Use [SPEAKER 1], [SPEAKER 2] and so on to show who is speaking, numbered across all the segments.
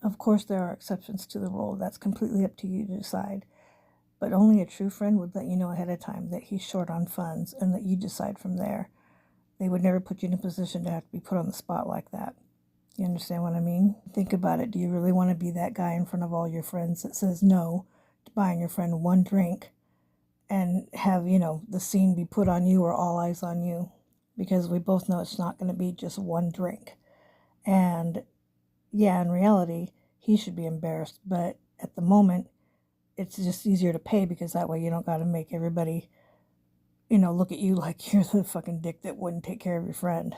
[SPEAKER 1] Of course, there are exceptions to the rule. That's completely up to you to decide. But only a true friend would let you know ahead of time that he's short on funds and let you decide from there. They would never put you in a position to have to be put on the spot like that. You understand what I mean? Think about it. Do you really want to be that guy in front of all your friends that says no to buying your friend one drink and have, the scene be put on you or all eyes on you? Because we both know it's not going to be just one drink. And yeah, in reality, he should be embarrassed. But at the moment, it's just easier to pay because that way you don't got to make everybody, look at you like you're the fucking dick that wouldn't take care of your friend,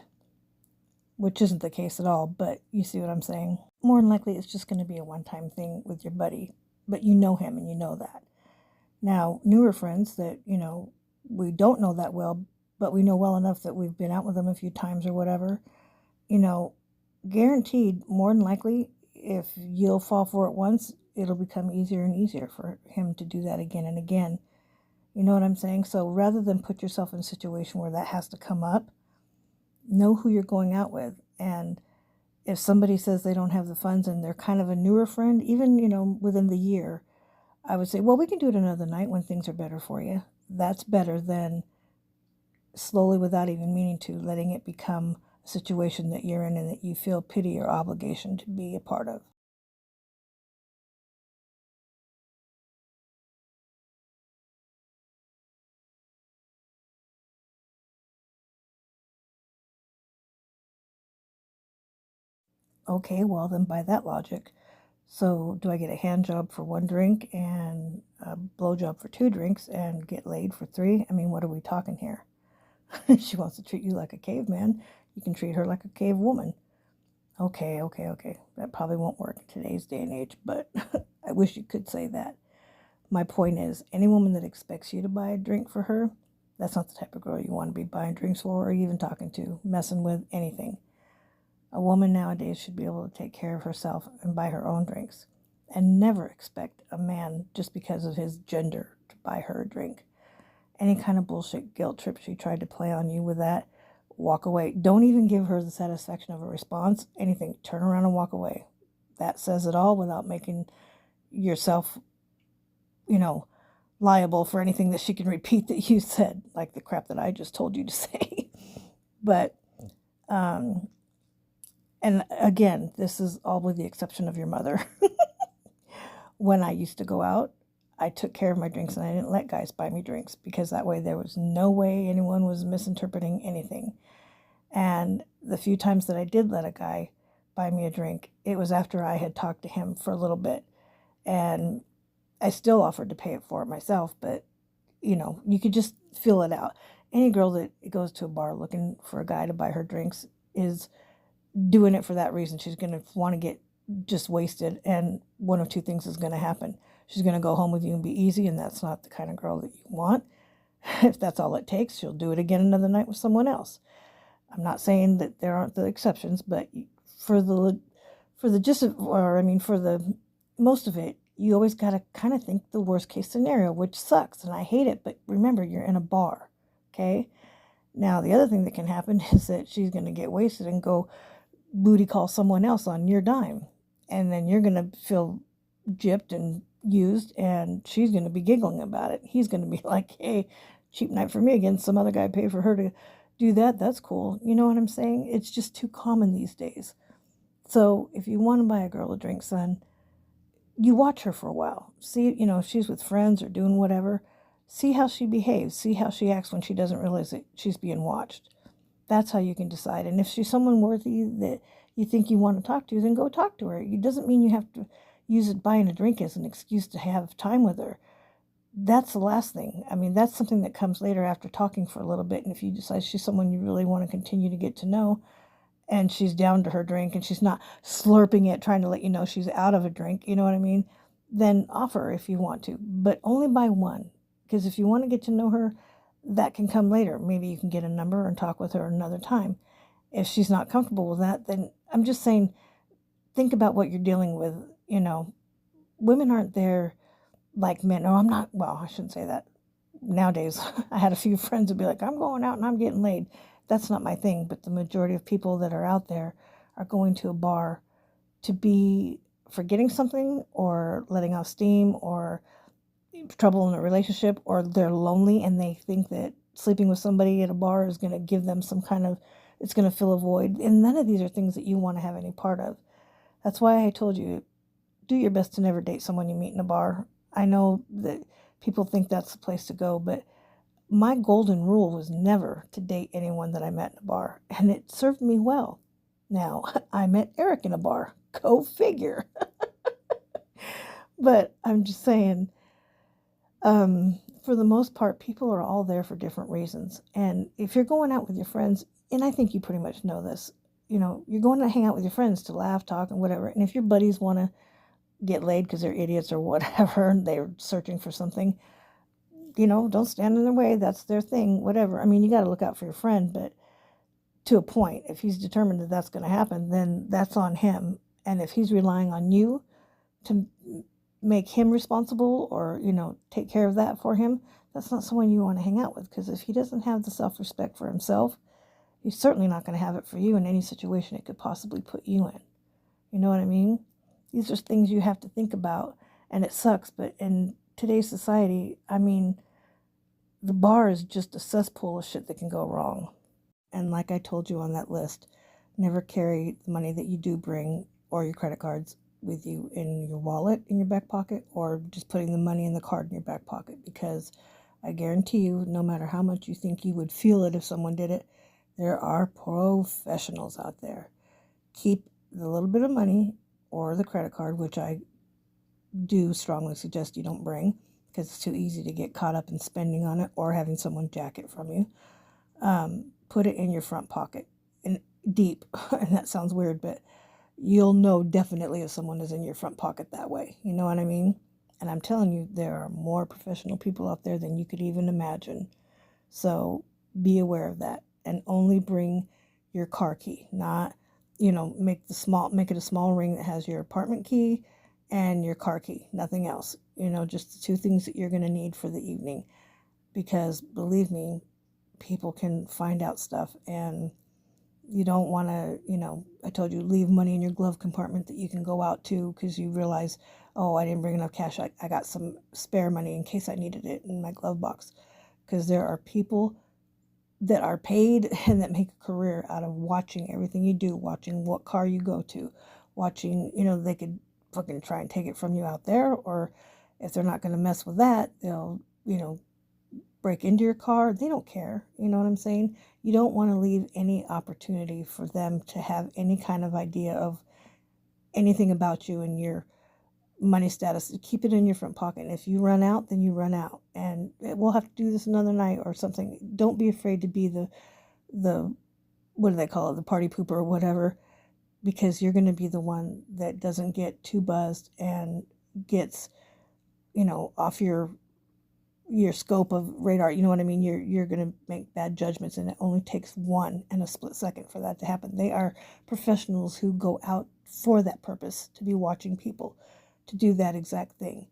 [SPEAKER 1] which isn't the case at all, but you see what I'm saying. More than likely, it's just going to be a one-time thing with your buddy, but you know him and you know that. Now, newer friends that, we don't know that well, but we know well enough that we've been out with them a few times or whatever, you know, guaranteed, more than likely, if you'll fall for it once, it'll become easier and easier for him to do that again and again. You know what I'm saying? So rather than put yourself in a situation where that has to come up, know who you're going out with. And if somebody says they don't have the funds and they're kind of a newer friend, even, within the year, I would say, well, we can do it another night when things are better for you. That's better than slowly, without even meaning to, letting it become a situation that you're in and that you feel pity or obligation to be a part of. Okay, well, then by that logic, so do I get a hand job for one drink and a blow job for two drinks and get laid for three? I mean, what are we talking here? She wants to treat you like a caveman. You can treat her like a cave woman. Okay, okay, okay. That probably won't work in today's day and age, but I wish you could say that. My point is, any woman that expects you to buy a drink for her, that's not the type of girl you want to be buying drinks for or even talking to, messing with, anything. A woman nowadays should be able to take care of herself and buy her own drinks and never expect a man just because of his gender to buy her a drink. Any kind of bullshit guilt trip she tried to play on you with that, walk away. Don't even give her the satisfaction of a response, anything. Turn around and walk away. That says it all without making yourself, you know, liable for anything that she can repeat that you said, like the crap that I just told you to say. But, and again, this is all with the exception of your mother. When I used to go out, I took care of my drinks and I didn't let guys buy me drinks because that way there was no way anyone was misinterpreting anything. And the few times that I did let a guy buy me a drink, it was after I had talked to him for a little bit. And I still offered to pay it for it myself, but you could just feel it out. Any girl that goes to a bar looking for a guy to buy her drinks is doing it for that reason. She's going to want to get just wasted, and one of two things is going to happen. She's going to go home with you and be easy, and that's not the kind of girl that you want. If that's all it takes, she'll do it again another night with someone else. I'm not saying that there aren't the exceptions, but for the gist of, or I mean, for the most of it, you always got to kind of think the worst case scenario, which sucks, and I hate it. But remember, you're in a bar, okay? Now, the other thing that can happen is that she's going to get wasted and go booty call someone else on your dime, and then you're going to feel gypped and used, and she's going to be giggling about it. He's going to be like, hey, cheap night for me again. Some other guy paid for her to do that. That's cool. You know what I'm saying? It's just too common these days. So if you want to buy a girl a drink, son, you watch her for a while. See, if she's with friends or doing whatever, see how she behaves. See how she acts when she doesn't realize that she's being watched. That's how you can decide. And if she's someone worthy that you think you want to talk to, then go talk to her. It doesn't mean you have to use it buying a drink as an excuse to have time with her. That's the last thing. I mean, that's something that comes later after talking for a little bit. And if you decide she's someone you really want to continue to get to know, and she's down to her drink and she's not slurping it, trying to let you know she's out of a drink, you know what I mean? Then offer if you want to, but only buy one. Because if you want to get to know her, that can come later. Maybe you can get a number and talk with her another time. If she's not comfortable with that, then I'm just saying, think about what you're dealing with. Women aren't there like men. Oh, I'm not, well, I shouldn't say that. Nowadays, I had a few friends who'd be like, I'm going out and I'm getting laid. That's not my thing, but the majority of people that are out there are going to a bar to be forgetting something or letting off steam or trouble in a relationship, or they're lonely and they think that sleeping with somebody at a bar is going to give them some kind of, it's going to fill a void. And none of these are things that you want to have any part of. That's why I told you, do your best to never date someone you meet in a bar. I know that people think that's the place to go, but my golden rule was never to date anyone that I met in a bar, and it served me well. Now, I met Eric in a bar. Go figure. But I'm just saying, for the most part, people are all there for different reasons. And if you're going out with your friends, and I think you pretty much know this, you're going to hang out with your friends to laugh, talk, and whatever. And if your buddies want to get laid because they're idiots or whatever, and they're searching for something, don't stand in their way. That's their thing, whatever. I mean, you got to look out for your friend, but to a point. If he's determined that that's going to happen, then that's on him. And if he's relying on you to make him responsible or, take care of that for him, that's not someone you want to hang out with. Because if he doesn't have the self-respect for himself, he's certainly not going to have it for you in any situation it could possibly put you in. You know what I mean? These are things you have to think about, and it sucks. But in today's society, I mean, the bar is just a cesspool of shit that can go wrong. And like I told you on that list, never carry the money that you do bring or your credit cards with you in your wallet, in your back pocket, or just putting the money in the card in your back pocket, because I guarantee you, no matter how much you think you would feel it if someone did it, there are professionals out there. Keep the little bit of money or the credit card, which I do strongly suggest you don't bring, because it's too easy to get caught up in spending on it or having someone jack it from you. Put it in your front pocket, and deep. And that sounds weird, but you'll know definitely if someone is in your front pocket that way. You know what I mean? And I'm telling you, there are more professional people out there than you could even imagine. So be aware of that, and only bring your car key, not, make it a small ring that has your apartment key and your car key, nothing else. Just the two things that you're going to need for the evening, because believe me, people can find out stuff, and you don't want to, I told you, leave money in your glove compartment that you can go out to, because you realize, oh, I didn't bring enough cash. I got some spare money in case I needed it in my glove box. Because there are people that are paid and that make a career out of watching everything you do, watching what car you go to, watching, they could fucking try and take it from you out there, or if they're not going to mess with that, they'll, break into your car. They don't care. You know what I'm saying? You don't want to leave any opportunity for them to have any kind of idea of anything about you and your money status. Keep it in your front pocket. And if you run out, then you run out. And we'll have to do this another night or something. Don't be afraid to be the what do they call it? The party pooper or whatever, because you're going to be the one that doesn't get too buzzed and gets, off your scope of radar. You know what I mean? You're going to make bad judgments, and it only takes one and a split second for that to happen. They are professionals who go out for that purpose, to be watching people, to do that exact thing.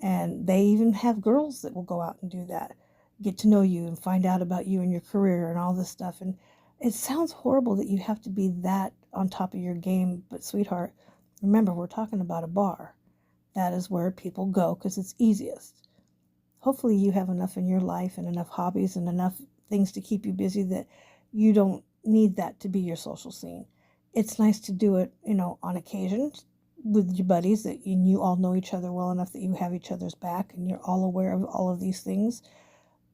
[SPEAKER 1] And they even have girls that will go out and do that, get to know you and find out about you and your career and all this stuff. And it sounds horrible that you have to be that on top of your game, but sweetheart, remember, we're talking about a bar. That is where people go because it's easiest. Hopefully you have enough in your life and enough hobbies and enough things to keep you busy that you don't need that to be your social scene. It's nice to do it, on occasion with your buddies that you all know each other well enough that you have each other's back and you're all aware of all of these things.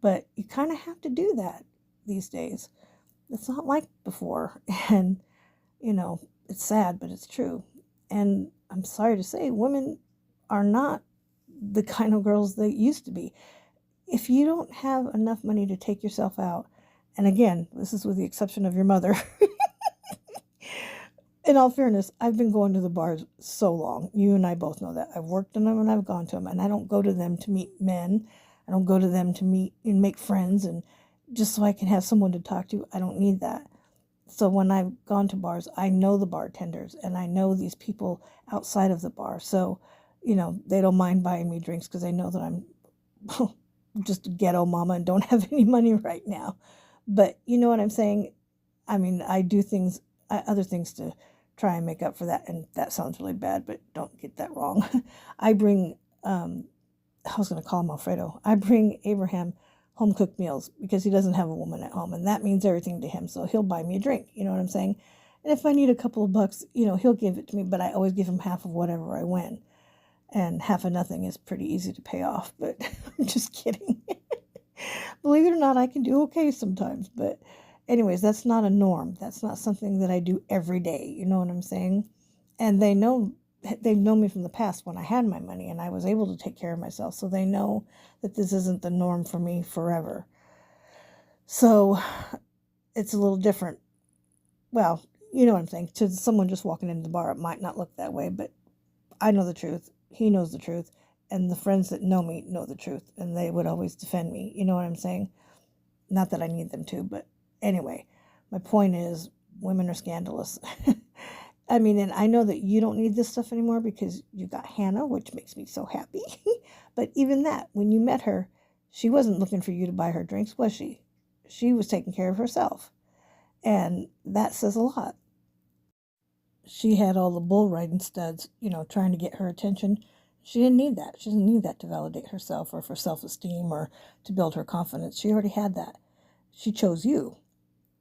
[SPEAKER 1] But you kind of have to do that these days. It's not like before. And, it's sad, but it's true. And I'm sorry to say, women are not the kind of girls they used to be. If you don't have enough money to take yourself out, and again, this is with the exception of your mother. In all fairness, I've been going to the bars so long. You and I both know that. I've worked in them and I've gone to them, and I don't go to them to meet men. I don't go to them to meet and make friends and just so I can have someone to talk to. I don't need that. So when I've gone to bars, I know the bartenders and I know these people outside of the bar. So they don't mind buying me drinks because they know that I'm just a ghetto mama and don't have any money right now. But you know what I'm saying? I mean, I do other things to try and make up for that. And that sounds really bad, but don't get that wrong. I bring, I was going to call him Alfredo. I bring Abraham home cooked meals because he doesn't have a woman at home, and that means everything to him. So he'll buy me a drink. You know what I'm saying? And if I need a couple of bucks, he'll give it to me, but I always give him half of whatever I win. And half of nothing is pretty easy to pay off, but I'm just kidding. Believe it or not, I can do okay sometimes. But anyways, that's not a norm. That's not something that I do every day. You know what I'm saying? And they've known me from the past when I had my money and I was able to take care of myself. So they know that this isn't the norm for me forever. So it's a little different. Well, you know what I'm saying? To someone just walking into the bar, it might not look that way, but I know the truth. He knows the truth. And the friends that know me know the truth. And they would always defend me. You know what I'm saying? Not that I need them to, but anyway, my point is women are scandalous. I mean, and I know that you don't need this stuff anymore because you got Hannah, which makes me so happy. But even that, when you met her, she wasn't looking for you to buy her drinks, was she? She was taking care of herself. And that says a lot. She had all the bull riding studs, trying to get her attention. She didn't need that. She didn't need that to validate herself or for self-esteem or to build her confidence. She already had that. She chose you.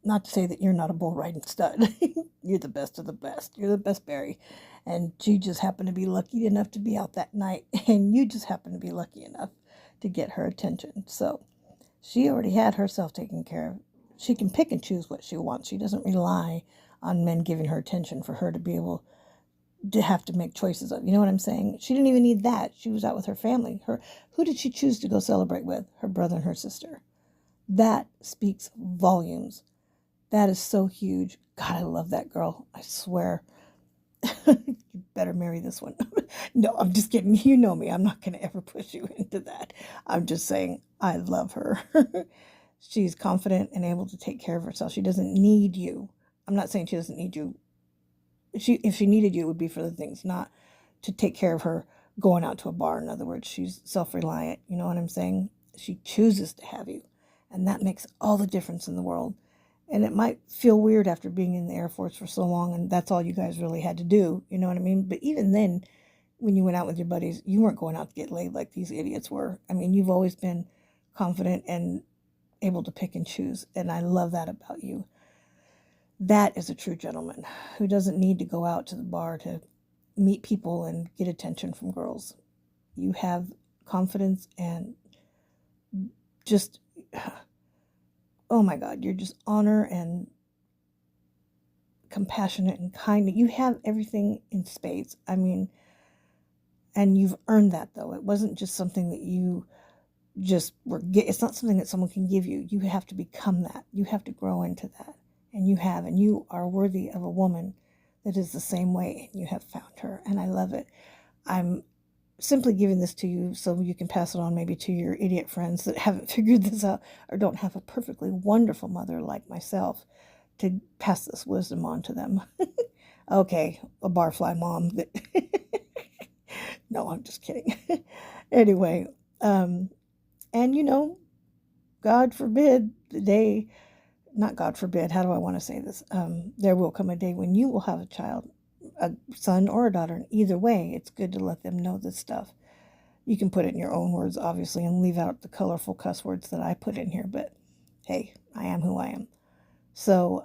[SPEAKER 1] Not to say that you're not a bull riding stud. You're the best of the best. You're the best berry. And she just happened to be lucky enough to be out that night. And you just happened to be lucky enough to get her attention. So she already had herself taken care of. She can pick and choose what she wants. She doesn't rely on men giving her attention for her to be able to have to make choices of. You know what I'm saying? She didn't even need that. She was out with her family. Who did she choose to go celebrate with? Her brother and her sister. That speaks volumes. That is so huge. God, I love that girl. I swear. You better marry this one. No, I'm just kidding. You know me. I'm not going to ever push you into that. I'm just saying I love her. She's confident and able to take care of herself. She doesn't need you. I'm not saying she doesn't need you. If she needed you, it would be for the things, not to take care of her going out to a bar. In other words, she's self-reliant. You know what I'm saying? She chooses to have you. And that makes all the difference in the world. And it might feel weird after being in the Air Force for so long, and that's all you guys really had to do. You know what I mean? But even then, when you went out with your buddies, you weren't going out to get laid like these idiots were. I mean, you've always been confident and able to pick and choose. And I love that about you. That is a true gentleman who doesn't need to go out to the bar to meet people and get attention from girls. You have confidence and just, oh my God, you're just honor and compassionate and kind. You have everything in spades. I mean, and you've earned that though. It wasn't just something that you just it's not something that someone can give you. You have to become that. You have to grow into that. And you are worthy of a woman that is the same way, and you have found her, and I love it. I'm simply giving this to you so you can pass it on maybe to your idiot friends that haven't figured this out or don't have a perfectly wonderful mother like myself to pass this wisdom on to them. Okay, a barfly mom. No, I'm just kidding. Anyway, and God forbid the day, not God forbid, how do I want to say this? There will come a day when you will have a child, a son or a daughter. And either way, it's good to let them know this stuff. You can put it in your own words, obviously, and leave out the colorful cuss words that I put in here. But hey, I am who I am. So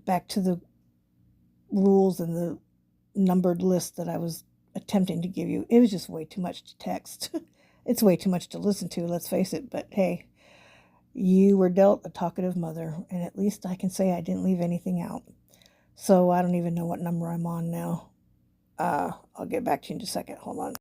[SPEAKER 1] back to the rules and the numbered list that I was attempting to give you. It was just way too much to text. It's way too much to listen to, let's face it. But hey, you were dealt a talkative mother, and at least I can say I didn't leave anything out. So I don't even know what number I'm on now. I'll get back to you in just a second. Hold on.